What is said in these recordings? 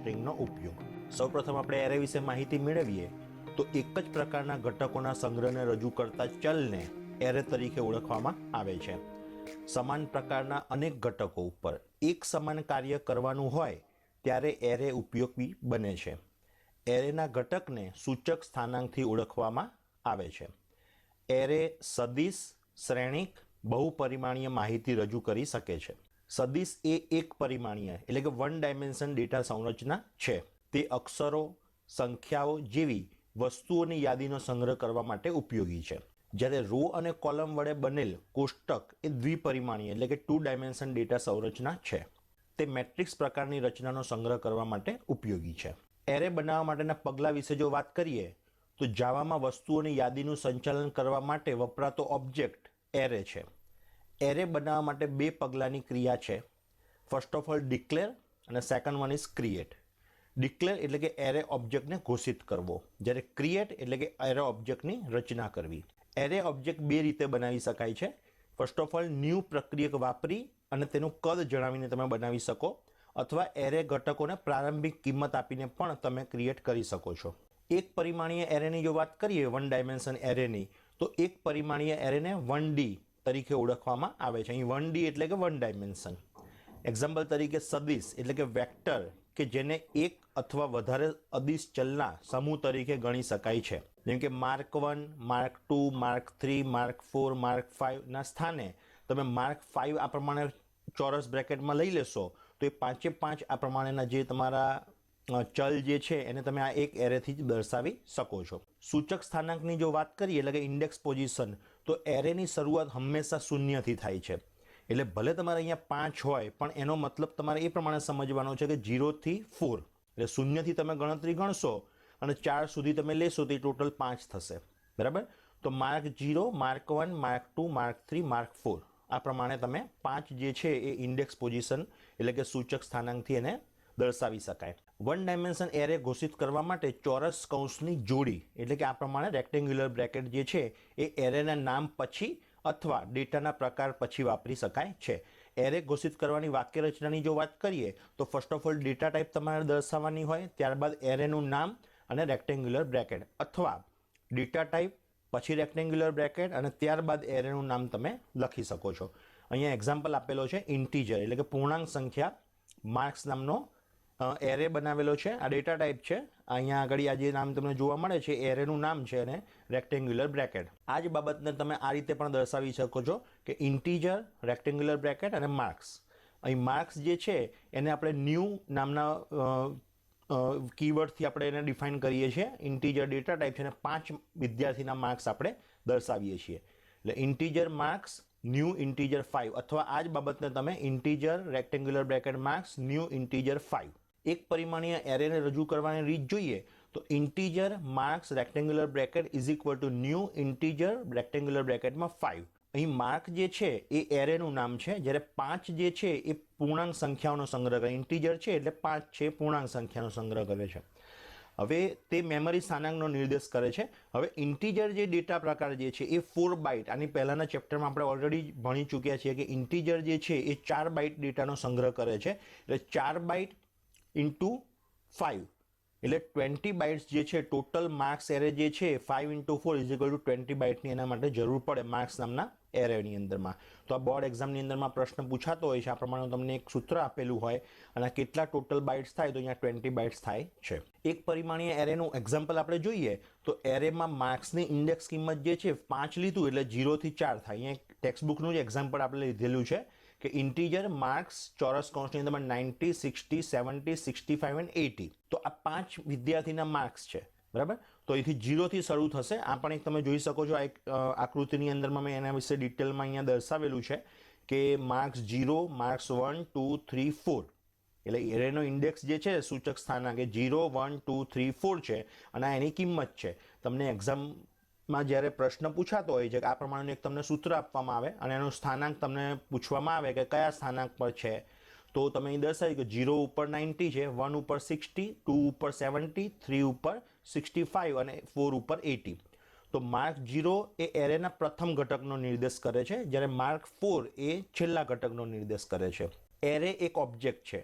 સ્ટ્રિંગનો ઉપયોગ। સૌપ્રથમ આપણે એરે વિશે માહિતી મેળવીએ તો એક જ પ્રકારના ઘટકોના સંગ્રહને રજૂ કરતા ચલને એરે તરીકે ઓળખવામાં આવે છે। સમાન પ્રકારના અનેક ઘટકો ઉપર એક સમાન કાર્ય કરવાનું હોય ત્યારે એરે ઉપયોગી બને છે। એરેના ઘટકને સૂચક સ્થાનાંકથી ઓળખવામાં આવે છે। એરે સદિશ, શ્રેણિક, બહુપરિમાણીય માહિતી રજૂ કરી શકે છે। સદિશ એ એક પરિમાણીય એટલે કે વન ડાયમેન્શન ડેટા સંરચના છે। તે અક્ષરો, સંખ્યાઓ જેવી વસ્તુઓની યાદીનો સંગ્રહ કરવા માટે ઉપયોગી છે। જ્યારે રો અને કોલમ વડે બનેલ કોષ્ટક એ દ્વિપરિમાણીય એટલે કે 2 ડાયમેન્શન ડેટા સંરચના છે। તે મેટ્રિક્સ પ્રકારની રચનાનો સંગ્રહ કરવા માટે ઉપયોગી છે। એરે બનાવવા માટેના પગલાં વિશે જો વાત કરીએ તો જાવામાં વસ્તુઓની યાદીનું સંચાલન કરવા માટે વપરાતો ઓબ્જેક્ટ એરે છે। એરે બનાવવા માટે 2 પગલાંની ક્રિયા છે। ફર્સ્ટ ઓફ ઓલ ડિક્લેર અને second one is create. Declare એટલે કે એરે ઓબ્જેક્ટને ઘોષિત કરવો, જ્યારે ક્રિએટ એટલે કે એરે ઓબ્જેક્ટની રચના કરવી। એરે ઓબ્જેક્ટ 2 રીતે બનાવી શકાય છે। ફર્સ્ટ ઓફ ઓલ ન્યૂ પ્રક્રિયક વાપરી અને તેનું કદ જણાવીને તમે બનાવી શકો, અથવા એરે ઘટકોને પ્રારંભિક કિંમત આપીને પણ તમે ક્રિએટ કરી શકો છો। એક પરિમાણીય એરેની જો વાત કરીએ વન ડાયમેન્શન એરેની, તો એક પરિમાણીય એરેને 1D તરીકે ઓળખવામાં આવે છે। અહીં 1D એટલે કે વન ડાયમેન્શન। એક્ઝામ્પલ તરીકે સદિશ એટલે કે વેક્ટર કે જેને એક અથવા વધારે અદિશ ચલના સમૂહ તરીકે ગણી શકાય છે। જેમ કે mark 1, mark 2, mark 3, mark 4, mark 5 ના સ્થાને તમે માર્ક 5 આ પ્રમાણે ચોરસ બ્રેકેટમાં લઈ લેશો તો એ 5 આ પ્રમાણેના જે તમારા ચલ જે છે એને તમે આ એક એરેથી જ દર્શાવી શકો છો। સૂચક સ્થાનાંકની જો વાત કરીએ એટલે કે ઇન્ડેક્સ પોઝિશન, તો એરેની શરૂઆત હંમેશા શૂન્યથી થાય છે। એટલે ભલે તમારે અહીંયા 5 હોય પણ એનો મતલબ તમારે એ પ્રમાણે સમજવાનો છે કે 0 થી 4 એટલે શૂન્યથી તમે ગણતરી ગણશો અને 4 સુધી તમે લેશો તો એ ટોટલ 5 થશે, બરાબર। તો mark 0, mark 1, mark 2, mark 3, mark 4 આ પ્રમાણે તમે 5 જે છે એ ઇન્ડેક્સ પોઝિશન એટલે કે સૂચક સ્થાનાંકથી એને દર્શાવી શકાય। વન ડાયમેન્શન એરે ઘોષિત કરવા માટે ચોરસ કૌંસની જોડી એટલે કે આ પ્રમાણે રેક્ટેન્ગ્યુલર બ્રેકેટ જે છે એ એરેના નામ પછી અથવા ડેટાના પ્રકાર પછી વાપરી શકાય છે। એરે ઘોષિત કરવાની વાક્ય રચનાની જો વાત કરીએ તો first of all data type તમારે દર્શાવવાની હોય, ત્યારબાદ એરેનું નામ અને રેક્ટેન્ગ્યુલર બ્રેકેટ, અથવા ડેટા ટાઈપ પછી રેક્ટેન્ગ્યુલર બ્રેકેટ અને ત્યારબાદ એરેનું નામ તમે લખી શકો છો। અહીંયા એક્ઝામ્પલ આપેલો છે ઇન્ટીજર એટલે કે પૂર્ણાંક સંખ્યા માર્ક્સ નામનો એરે બનાવેલો છે। આ ડેટા ટાઈપ છે। અહીંયા આગળ આ જે નામ તમને જોવા મળે છે એરેનું નામ છે અને રેક્ટેન્ગ્યુલર બ્રેકેટ। આ જ બાબતને તમે આ રીતે પણ દર્શાવી શકો છો કે ઇન્ટીજર, રેક્ટેન્ગ્યુલર બ્રેકેટ અને માર્ક્સ। અહીં માર્ક્સ જે છે એને આપણે ન્યૂ નામના કીવર્ડથી આપણે એને ડિફાઇન કરીએ છીએ। ઇન્ટીજર ડેટા ટાઈપ છે અને 5 વિદ્યાર્થીના માર્ક્સ આપણે દર્શાવીએ છીએ। એટલે ઇન્ટીજર માર્ક્સ, ન્યૂ ઇન્ટીજર 5, અથવા આ જ બાબતને તમે integer rectangular bracket marks new integer 5। એક પરિમાણીય એરેને રજૂ કરવાની રીત જોઈએ તો integer marks rectangular bracket is equal to new integer rectangular બ્રેકેટમાં 5। અહીં માર્ક જે છે એ એરેનું નામ છે, જ્યારે 5 જે છે એ પૂર્ણાંક સંખ્યાઓનો સંગ્રહ કરે। ઇન્ટીજર છે એટલે 5 છે પૂર્ણાંક સંખ્યાનો સંગ્રહ કરે છે। હવે તે મેમરી સ્થાનાંકનો નિર્દેશ કરે છે। હવે ઇન્ટીજર જે ડેટા પ્રકાર જે છે એ 4 બાઇટ, આની પહેલાના ચેપ્ટરમાં આપણે ઓલરેડી ભણી ચૂક્યા છીએ કે ઇન્ટીજર જે છે એ 4 બાઇટ ડેટાનો સંગ્રહ કરે છે। એટલે 4 બાઇટ ઇન્ટુ 5 એટલે 20 બાઇટ્સ જે છે ટોટલ માર્ક્સ એરે જે છે 5 ઇન્ટુ 4 ઇઝ ઇક્વલ ટુ 20 બાઇટની એના માટે જરૂર પડે માર્ક્સ નામના એરેની અંદરમાં। તો આ બોર્ડ એક્ઝામની અંદરમાં પ્રશ્ન પૂછાતો હોય છે, આ પ્રમાણે તમને એક સૂત્ર આપેલું હોય અને કેટલા ટોટલ બાઇટ્સ થાય તો અહીંયા 20 બાઇટ્સ થાય છે। એક પરિમાણીય એરેનું એક્ઝામ્પલ આપણે જોઈએ તો એરેમાં માર્ક્સની ઇન્ડેક્સ કિંમત જે છે 5 લીધું એટલે 0 થી 4 થાય। અહીંયા ટેક્સ્ટબુકનું જ એક્ઝામ્પલ આપણે લીધેલું છે કે ઇન્ટીજર માર્ક્સ ચોરસ કૌંસની અંદરમાં 90, 60, 70, 65 અને 80, તો આ 5 વિદ્યાર્થીના માર્ક્સ છે, બરાબર। તો અહીંથી 0 થી શરૂ થશે। આ પણ એક તમે જોઈ શકો છો, આ એક આકૃતિની અંદરમાં મેં એના વિશે ડિટેલમાં અહીંયા દર્શાવેલું છે કે માર્ક્સ 0, માર્ક્સ 1, 2, 3, 4 એટલે એરેનો ઇન્ડેક્સ જે છે સૂચક સ્થાનાંક એ 0, 1, 2, 3, 4 છે અને આ એની કિંમત છે। તમને એક્ઝામમાં જ્યારે પ્રશ્ન પૂછાતો હોય છે કે આ પ્રમાણેનું એક તમને સૂત્ર આપવામાં આવે અને એનું સ્થાનાંક તમને પૂછવામાં આવે કે કયા સ્થાનાંક પર છે, તો તમે અહીં દર્શાવ્યું કે 0 ઉપર 90 છે, 1 ઉપર 60, 2 ઉપર 70, 3 ઉપર 65 અને 4 ઉપર 80। તો માર્ક 0 એ એરેના પ્રથમ ઘટકનો નિર્દેશ કરે છે, જ્યારે માર્ક 4 એ છેલ્લા ઘટકનો નિર્દેશ કરે છે। એરે એક ઓબ્જેક્ટ છે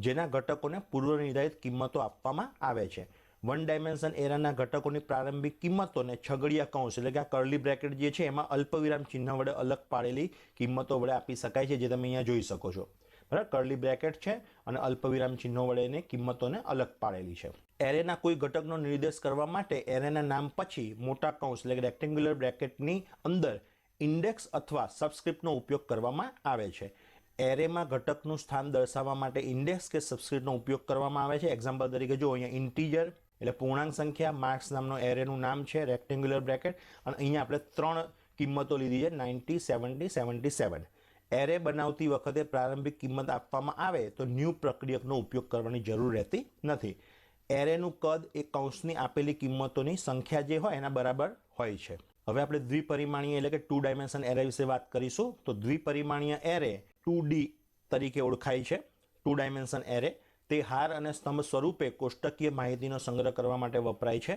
જેના ઘટકોને પૂર્વ નિર્ધારિત કિંમતો આપવામાં આવે છે. વન ડાયમેન્શન એરેના ઘટકોની પ્રારંભિક કિંમતોને છગડીયા કૌંસ એટલે કે આ કર્લી બ્રેકેટ જે છે એમાં અલ્પવિરામ ચિહ્ન વડે અલગ પાડેલી કિંમતો વડે આપી શકાય છે, જે તમે અહીંયા જોઈ શકો છો. બરાબર, કર્લી બ્રેકેટ છે અને અલ્પવિરામ ચિહ્નો વડે એની કિંમતોને અલગ પાડેલી છે. એરેના કોઈ ઘટકનો નિર્દેશ કરવા માટે એરેના નામ પછી મોટા કૌંસ એટલે કે રેક્ટેન્ગ્યુલર બ્રેકેટની અંદર ઇન્ડેક્સ અથવા સબસ્ક્રિપ્ટનો ઉપયોગ કરવામાં આવે છે. એરેમાં ઘટકનું સ્થાન દર્શાવવા માટે ઇન્ડેક્સ કે સબસ્ક્રિપ્ટનો ઉપયોગ કરવામાં આવે છે. એક્ઝામ્પલ તરીકે જો અહીંયા ઇન્ટીજર એટલે પૂર્ણાંક સંખ્યા, માર્ક્સ નામનો એરેનું નામ છે, રેક્ટેન્ગ્યુલર બ્રેકેટ, અને અહીંયા આપણે 3 કિંમતો લીધી છે 90, 70, 77. એરે બનાવતી વખતે પ્રારંભિક કિંમત આપવામાં આવે તો ન્યૂ પ્રક્રિયકનો ઉપયોગ કરવાની જરૂર રહેતી નથી. એરેનું કદ એ કૌંસની આપેલી કિંમતોની સંખ્યા જે હોય એના બરાબર હોય છે. હવે આપણે દ્વિપરિમાણીય એટલે કે 2 ડાયમેન્શન એરે વિશે વાત કરીશું. તો દ્વિપરિમાણીય એરે 2D તરીકે ઓળખાય છે. 2 ડાયમેન્શન એરે તે હાર અને સ્તંભ સ્વરૂપે કોષ્ટકીય માહિતીનો સંગ્રહ કરવા માટે વપરાય છે.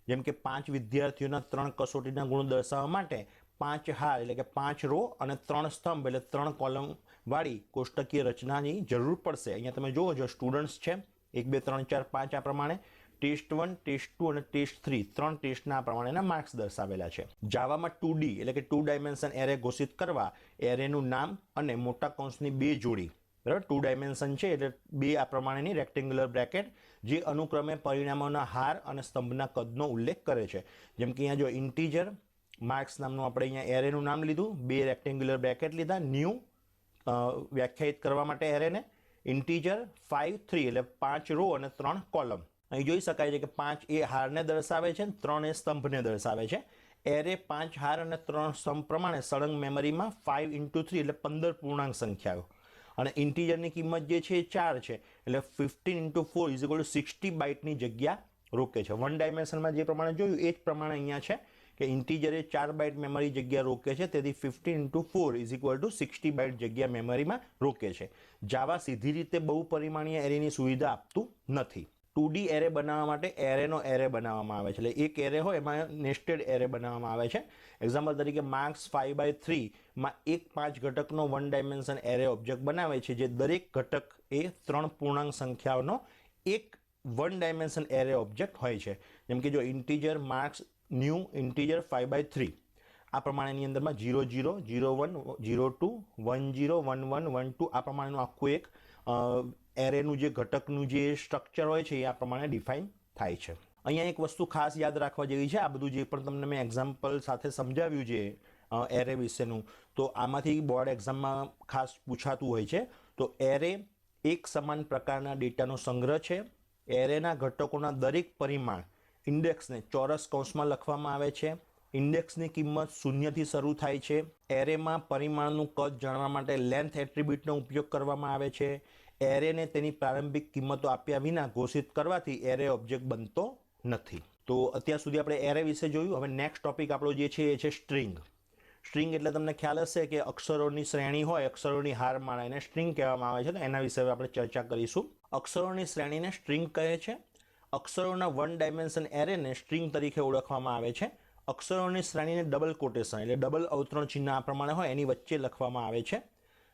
જેમ કે 5 વિદ્યાર્થીઓના 3 કસોટીના ગુણ દર્શાવવા માટે 5 હાર એટલે કે 5 રો અને 3 સ્તંભ એટલે 3 કોલમ વાળી કોષ્ટકીય રચનાની જરૂર પડશે. અહીંયા તમે જુઓ છો સ્ટુડન્ટ્સ છે 1 2 3 4 5 આ પ્રમાણે, ટેસ્ટ 1, ટેસ્ટ 2 અને ટેસ્ટ 3 3 ટેસ્ટના પ્રમાણેના માર્ક્સ દર્શાવેલા છે. જાવામાં 2D એટલે કે 2 ડાયમેન્શન એરે ઘોષિત કરવા એરેનું નામ અને મોટા કૌંસની 2 જોડી, બરાબર, 2 ડાયમેન્શન છે એટલે 2 આ પ્રમાણેની રેક્ટેન્ગ્યુલર બ્રેકેટ જે અનુક્રમે પરિણામોના હાર અને સ્તંભના કદનો ઉલ્લેખ કરે છે. જેમ કે અહીંયા જો ઇન્ટીજર, માર્ક્સ નામનું આપણે અહીંયા એરેનું નામ લીધું, 2 રેક્ટેન્ગ્યુલર બ્રેકેટ લીધા ન્યૂ વ્યાખ્યાયિત કરવા માટે એરેને, ઇન્ટીજર 5 3 એટલે 5 રો અને 3 કોલમ. અહીં જોઈ શકાય છે કે 5 એ હારને દર્શાવે છે અને 3 એ સ્તંભને દર્શાવે છે. એરે 5 હાર અને 3 સ્તંભ પ્રમાણે સળંગ મેમરીમાં 5 × 3 એટલે 15 પૂર્ણાંક સંખ્યાઓ, અને ઇન્ટીજરની કિંમત જે છે એ 4 છે એટલે 15 × 4 = 60 બાઇટની જગ્યા રોકે છે. વન ડાયમેન્શનમાં જે પ્રમાણે જોયું એ જ પ્રમાણે અહીંયા છે કે ઇન્ટીજરે 4 બાઇટ મેમરી જગ્યા રોકે છે, તેથી 15 × 4 = 60 બાઇટ જગ્યા મેમરીમાં રોકે છે. જાવા સીધી રીતે બહુપરિમાણીય એરેની સુવિધા આપતું નથી. 2D એરે બનાવવા માટે એરેનો એરે બનાવવામાં આવે છે. એટલે એક એરે હોય એમાં નેસ્ટેડ એરે બનાવવામાં આવે છે. એક્ઝામ્પલ તરીકે માર્ક્સ 5/3 માં એક 5 ઘટકનો 1 ડાયમેન્શન એરે ઓબ્જેક્ટ બનાવે છે, જે દરેક ઘટક એ 3 પૂર્ણાંક સંખ્યાઓનો એક 1 ડાયમેન્શન એરે ઓબ્જેક્ટ હોય છે. જેમ કે જો ઇન્ટીજર, માર્ક્સ, ન્યૂ, ઇન્ટીજર 5/3 આ પ્રમાણેની અંદરમાં 0 0 0 1 0 2 1 0 1 1 1 2 આ પ્રમાણેનું આખું એક એરેનું જે ઘટકનું જે સ્ટ્રક્ચર હોય છે એ આ પ્રમાણે ડિફાઇન થાય છે. અહીંયા એક વસ્તુ ખાસ યાદ રાખવા જેવી છે. આ બધું જે પણ તમને મેં એક્ઝામ્પલ સાથે સમજાવ્યું છે એરે વિશેનું, તો આમાંથી બોર્ડ એક્ઝામમાં ખાસ પૂછાતું હોય છે. તો એરે એક સમાન પ્રકારના ડેટાનો સંગ્રહ છે. એરેના ઘટકોના દરેક પરિમાણ ઇન્ડેક્સને ચોરસ કૌંસમાં લખવામાં આવે છે. ઇન્ડેક્સની કિંમત 0 થી શરૂ થાય છે. એરેમાં પરિમાણનું કદ જાણવા માટે લેન્થ એટ્રીબ્યુટનો ઉપયોગ કરવામાં આવે છે. એરેને તેની પ્રારંભિક કિંમતો આપ્યા વિના ઘોષિત કરવાથી એરે ઓબ્જેક્ટ બનતો નથી. તો અત્યાર સુધી આપણે એરે વિશે જોયું. હવે નેક્સ્ટ ટોપિક આપણો જે છે એ છે સ્ટ્રિંગ. સ્ટ્રિંગ એટલે તમને ખ્યાલ હશે કે અક્ષરોની શ્રેણી હોય, અક્ષરોની હારમાળા, એને સ્ટ્રિંગ કહેવામાં આવે છે. તો એના વિશે આપણે ચર્ચા કરીશું. અક્ષરોની શ્રેણીને સ્ટ્રિંગ કહે છે. અક્ષરોના 1 ડાયમેન્શન એરેને સ્ટ્રિંગ તરીકે ઓળખવામાં આવે છે. અક્ષરોની શ્રેણીને ડબલ કોટેશન એટલે ડબલ અવતરણ ચિહ્ન આ પ્રમાણે હોય એની વચ્ચે લખવામાં આવે છે.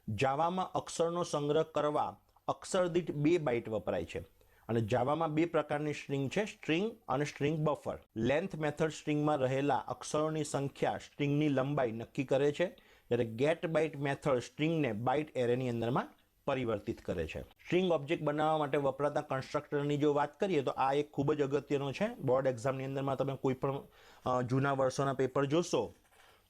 જાવામાં અક્ષરનો સંગ્રહ કરવા અક્ષર દીઠ 2 બાઇટ વપરાય છે. અને જાવામાં 2 પ્રકારની સ્ટ્રિંગ છે, સ્ટ્રિંગ અને સ્ટ્રિંગ બફર. લેન્થ મેથડ સ્ટ્રિંગમાં રહેલા અક્ષરોની સંખ્યા સ્ટ્રિંગની લંબાઈ નક્કી કરે છે, જ્યારે ગેટ બાઇટ મેથડ સ્ટ્રિંગને બાઇટ એરેની અંદરમાં પરિવર્તિત કરે છે. સ્ટ્રિંગ ઓબ્જેક્ટ બનાવવા માટે વપરાતા કન્સ્ટ્રક્ટરની જો વાત કરીએ તો આ એક ખૂબ જ અગત્યનો છે. બોર્ડ એક્ઝામની અંદરમાં તમે કોઈ પણ જૂના વર્ષોના પેપર જોશો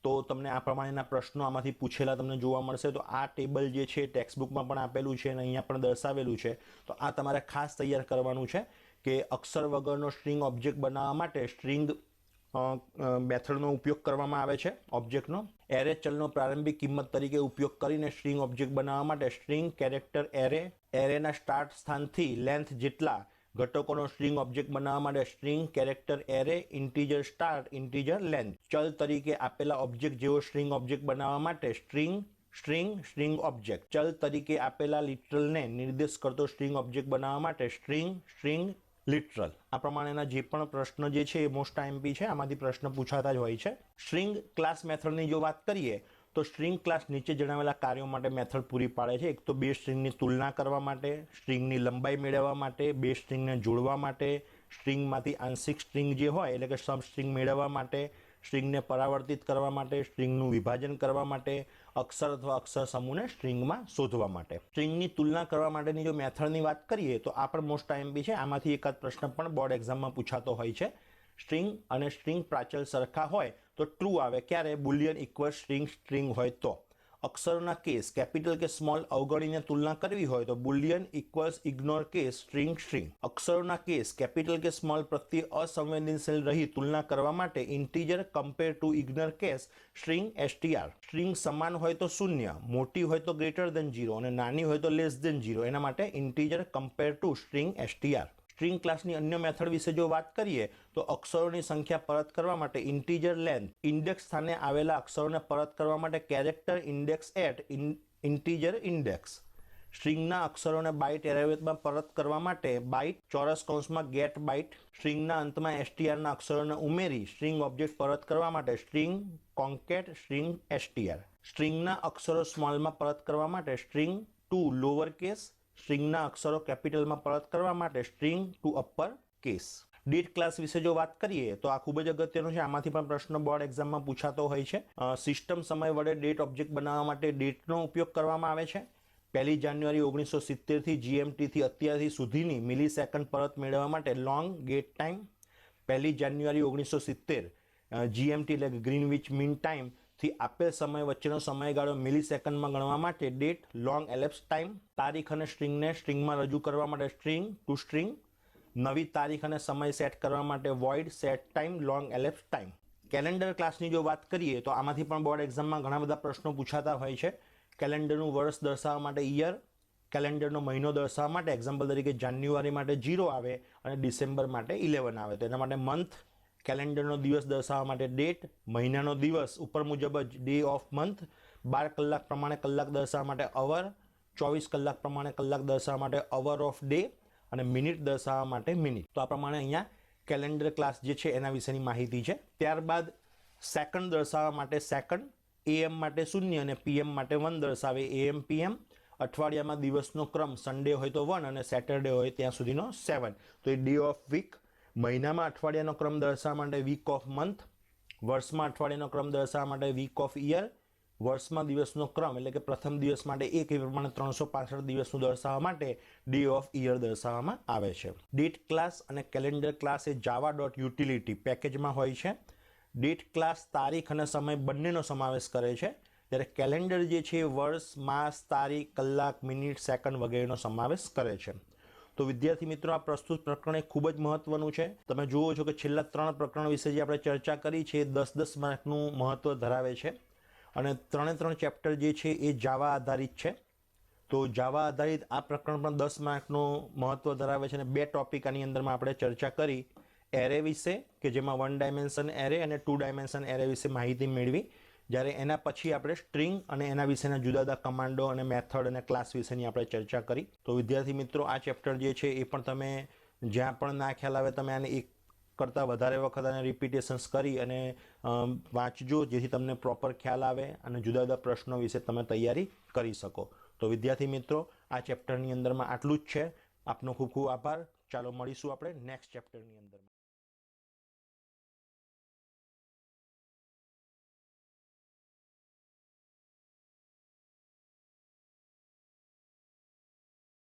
તો તમને આ પ્રમાણેના પ્રશ્નો આમાંથી પૂછેલા તમને જોવા મળશે. તો આ ટેબલ જે છે ટેક્સ્ટબુકમાં પણ આપેલું છે અને અહીંયા પણ દર્શાવેલું છે. તો આ તમારે ખાસ તૈયાર કરવાનું છે કે અક્ષર વગરનો સ્ટ્રિંગ ઓબ્જેક્ટ બનાવવા માટે સ્ટ્રિંગ મેથડનો ઉપયોગ કરવામાં આવે છે ઓબ્જેક્ટનો. એરે ચલનો પ્રારંભિક કિંમત તરીકે ઉપયોગ કરીને સ્ટ્રિંગ ઓબ્જેક્ટ બનાવવા માટે સ્ટ્રિંગ કેરેક્ટર એરે, એરેના સ્ટાર્ટ સ્થાનથી લેન્થ જેટલા ઘટકોનો સ્ટ્રિંગ ઓબ્જેક્ટ બનાવવા માટે string character array, integer start, integer length. ચલ તરીકે આપેલા ઓબ્જેક્ટ જેવો સ્ટ્રિંગ ઓબ્જેક્ટ બનાવવા માટે સ્ટ્રિંગ ઓબ્જેક્ટ. ચલ તરીકે આપેલા લિટરલને નિર્દેશ કરતો સ્ટ્રિંગ ઓબ્જેક્ટ બનાવવા માટે સ્ટ્રિંગ લિટરલ. આ પ્રમાણેના જે પણ પ્રશ્ન જે છે એ મોસ્ટ આઈએમપી છે, આમાંથી પ્રશ્ન પૂછાતા જ હોય છે. સ્ટ્રિંગ ક્લાસ મેથડની જો વાત કરીએ તો સ્ટ્રિંગ ક્લાસ નીચે જણાવેલા કાર્યો માટે મેથડ પૂરી પાડે છે. એક તો બે સ્ટ્રિંગની તુલના કરવા માટે, સ્ટ્રિંગની લંબાઈ મેળવવા માટે, બે સ્ટ્રિંગને જોડવા માટે, સ્ટ્રિંગમાંથી આંશિક સ્ટ્રિંગ જે હોય એટલે કે સબ સ્ટ્રિંગ મેળવવા માટે, સ્ટ્રિંગને પરાવર્તિત કરવા માટે, સ્ટ્રિંગનું વિભાજન કરવા માટે, અક્ષર અથવા અક્ષર સમૂહને સ્ટ્રિંગમાં શોધવા માટે. સ્ટ્રિંગની તુલના કરવા માટેની જો મેથડની વાત કરીએ તો આ પણ મોસ્ટ આઈએમપી છે. આમાંથી એકાદ પ્રશ્ન પણ બોર્ડ એક્ઝામમાં પૂછાતો હોય છે. સ્ટ્રિંગ અને સ્ટ્રિંગ પ્રાચલ સરખા હોય તો ટ્રુ આવે. ક્યારે? બુલિયન ઇક્વલ સ્ટ્રિંગ સ્ટ્રિંગ હોય તો. અક્ષરોના કેસ કેપિટલ કે સ્મોલ અવગણીને તુલના કરવી હોય તો boolean equals ignore case string string. અક્ષરોના કેસ કેપિટલ કે સ્મોલ પ્રત્યે અસંવેદનશીલ રહી તુલના કરવા માટે integer compare to ignore case string str. String સમાન હોય તો શૂન્ય, મોટી હોય તો ગ્રેટર ધેન 0 અને નાની હોય તો લેસ ધેન 0. એના માટે integer compare two string str. String ક્લાસની અન્ય મેથડ વિશે જો વાત કરીએ તો અક્ષરોની સંખ્યા પરત કરવા માટે ઇન્ટીજર લેન્થ, ઇન્ડેક્સ સ્થાને આવેલા અક્ષરોને પરત કરવા માટે character index at integer index. સ્ટ્રિંગના અક્ષરોને બાઇટ એરેમાં પરત કરવા માટે બાઇટ ચોરસ કૌંસમાં ગેટ બાઇટ. સ્ટ્રિંગના અંતમાં strના અક્ષરોને ઉમેરી સ્ટ્રિંગ ઓબ્જેક્ટ પરત કરવા માટે સ્ટ્રિંગ કોન્કેટ સ્ટ્રિંગ str. સ્ટ્રિંગના અક્ષરો સ્મોલમાં પરત કરવા માટે સ્ટ્રિંગ ટુ લોઅર કેસ. સ્ટ્રિંગના અક્ષરો કેપિટલમાં પરત કરવા માટે string to upper case. Date class વિશે જો વાત કરીએ તો આ ખૂબ જ અગત્યનું છે. આમાંથી પણ પ્રશ્ન બોર્ડ એક્ઝામમાં પૂછાતો હોય છે. સિસ્ટમ સમય વડે ડેટ ઓબ્જેક્ટ બનાવવા માટે ડેટનો ઉપયોગ કરવામાં આવે છે. 1 જાન્યુઆરી 1970 થી GMT થી અત્યારથી સુધીની મિલિસેકન્ડ પરત મેળવવા માટે લોંગ ગેટ ટાઈમ. 1 જાન્યુઆરી 1970 GMT એટલે ગ્રીનવિચ મીન ટાઈમ થી આપેલ સમય વચ્ચેનો સમયગાળો મિલિસેકન્ડમાં ગણવા માટે ડેટ લોંગ એલેપ્સ ટાઈમ. તારીખ અને સ્ટ્રિંગને સ્ટ્રિંગમાં રજૂ કરવા માટે સ્ટ્રિંગ ટુ સ્ટ્રિંગ. નવી તારીખ અને સમય સેટ કરવા માટે void set time long elapse time. Calendar ક્લાસની જો વાત કરીએ તો આમાંથી પણ બોર્ડ એક્ઝામમાં ઘણા બધા પ્રશ્નો પૂછાતા હોય છે. કેલેન્ડરનું વર્ષ દર્શાવવા માટે ઈયર, કેલેન્ડરનો મહિનો દર્શાવવા માટે એક્ઝામ્પલ તરીકે જાન્યુઆરી માટે 0 આવે અને ડિસેમ્બર માટે 11 આવે તો એના માટે મંથ. કેલેન્ડરનો દિવસ દર્શાવવા માટે ડેટ, મહિનાનો દિવસ ઉપર મુજબ જ ડે ઓફ મંથ. 12 કલાક પ્રમાણે કલાક દર્શાવવા માટે અવર, 24 કલાક પ્રમાણે કલાક દર્શાવવા માટે અવર ઓફ ડે અને મિનિટ દર્શાવવા માટે મિનિટ. તો આ પ્રમાણે અહીંયા કેલેન્ડર ક્લાસ જે છે એના વિશેની માહિતી છે. ત્યારબાદ સેકન્ડ દર્શાવવા માટે સેકન્ડ, AM માટે 0 અને PM માટે 1 દર્શાવે AM PM. અઠવાડિયામાં દિવસનો ક્રમ સન્ડે હોય તો 1 અને સેટરડે હોય ત્યાં સુધીનો 7. તો એ ડે ઓફ વીક. મહિનામાં અઠવાડિયાનો ક્રમ દર્શાવવા માટે વીક ઓફ મંથ. વર્ષમાં અઠવાડિયાનો ક્રમ દર્શાવવા માટે વીક ઓફ ઈયર. વર્ષમાં દિવસનો ક્રમ એટલે કે પ્રથમ દિવસ માટે 1 એ પ્રમાણે 365 દિવસનું દર્શાવવા માટે ડે ઓફ ઈયર દર્શાવવામાં આવે છે. ડેટ ક્લાસ અને કેલેન્ડર ક્લાસ એ java.utility પેકેજમાં હોય છે. ડેટ ક્લાસ તારીખ અને સમય બંનેનો સમાવેશ કરે છે, જ્યારે કેલેન્ડર જે છે વર્ષ, માસ, તારીખ, કલાક, મિનિટ, સેકન્ડ વગેરેનો સમાવેશ કરે છે. તો વિદ્યાર્થી મિત્રો, આ પ્રસ્તુત પ્રકરણ એ ખૂબ જ મહત્વનું છે. તમે જુઓ છો કે છેલ્લા 3 પ્રકરણ વિશે જે આપણે ચર્ચા કરી છે એ 10-10 માર્કનું મહત્વ ધરાવે છે અને 3 ચેપ્ટર જે છે એ જાવા આધારિત છે. તો જાવા આધારિત આ પ્રકરણ પણ 10 માર્કનું મહત્વ ધરાવે છે અને 2 ટોપિક આની અંદરમાં આપણે ચર્ચા કરી. એરે વિશે કે જેમાં 1 ડાયમેન્શન એરે અને 2 ડાયમેન્શન એરે વિશે માહિતી મેળવી, જ્યારે એના પછી આપણે સ્ટ્રિંગ અને એના વિશેના જુદા જુદા કમાન્ડો અને મેથડ અને ક્લાસ વિશેની આપણે ચર્ચા કરી. તો વિદ્યાર્થી મિત્રો, આ ચેપ્ટર જે છે એ પણ તમે જ્યાં પણ ના ખ્યાલ આવે તમે આને એક કરતાં વધારે વખત આને રિપીટેશન્સ કરી અને વાંચજો, જેથી તમને પ્રોપર ખ્યાલ આવે અને જુદા જુદા પ્રશ્નો વિશે તમે તૈયારી કરી શકો. તો વિદ્યાર્થી મિત્રો, આ ચેપ્ટરની અંદરમાં આટલું જ છે. આપનો ખૂબ ખૂબ આભાર. ચાલો મળીશું આપણે નેક્સ્ટ ચેપ્ટરની અંદર.